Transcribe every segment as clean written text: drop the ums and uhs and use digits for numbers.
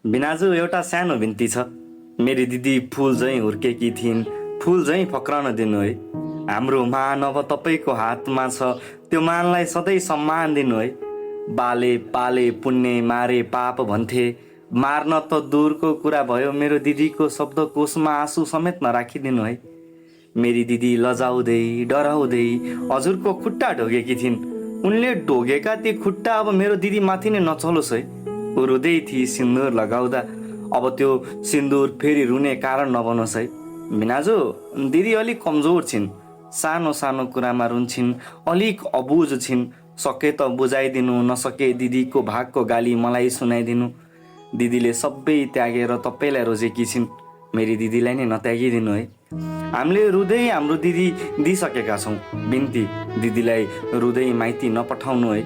बिनाजु एउटा सानो बिन्ती छ। मेरी दिदी फुल झैँ हुर्केकी थिइन्, फुल झैँ फक्रन दिनु है। हाम्रो मान अब तपाईँको हातमा छ, त्यो मानलाई सधैँ सम्मान दिनु है। बाले पाले पुण्य मारे पाप भन्थे, मार्न त दूरको कुरा भयो, मेरो दिदीको शब्दकोशमा आँसु समेत नराखिदिनु है। मेरी दिदी लजाउँदै डराउँदै हजुरको खुट्टा ढोगेकी थिइन्। उनले ढोगेका ती खुट्टा अब मेरो दिदी माथि नै नचलोस् है। ऊ रुँदै थिए सिन्दुर लगाउँदा, अब त्यो सिन्दुर फेरि रुने कारण नबनोस् है। बिनाजु दिदी अलिक कमजोर छिन्, सानो सानो कुरामा रुन्छन्, अलिक अबुझ छिन्। सके त बुझाइदिनु, नसके दिदीको भागको गाली मलाई सुनाइदिनु। दिदीले सबै त्यागेर तपाईँलाई रोजेकी छिन्, मेरी दिदीलाई नै नत्यागिदिनु है। हामीले रुँदै हाम्रो दिदी दिइसकेका छौँ, बिन्ती दिदीलाई रुँदै माइती नपठाउनु है।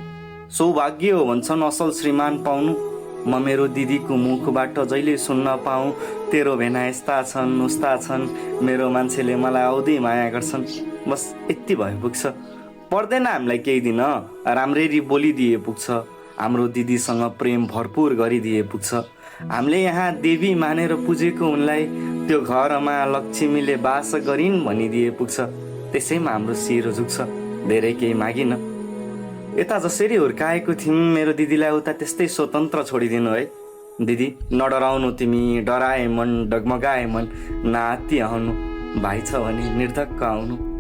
सौभाग्य हो भन्छन् असल श्रीमान पाउनु। म मेरो दिदीको मुखबाट जहिले सुन्न पाऊँ, तेरो भेना यस्ता छन् उस्ता छन्, मेरो मान्छेले मलाई आउँदै माया गर्छन्। बस यति भए पुग्छ, पर्दैन हामीलाई केही दिन, राम्ररी बोलिदिए पुग्छ। हाम्रो दिदीसँग प्रेम भरपुर गरिदिए पुग्छ। हामीले यहाँ देवी मानेर पुजेको उनलाई त्यो घरमा लक्ष्मीले बास गरिन् भनिदिए पुग्छ। त्यसैमा हाम्रो शिर झुक्छ, धेरै केही मागिन। यता जसरी हुर्काएको थियौँ मेरो दिदीलाई उता त्यस्तै स्वतन्त्र छोडिदिनु है। दिदी नडराउनु, तिमी डराए मन डगमगाए मन, नाति आउनु, भाइ छ भने निर्धक्क आउनु।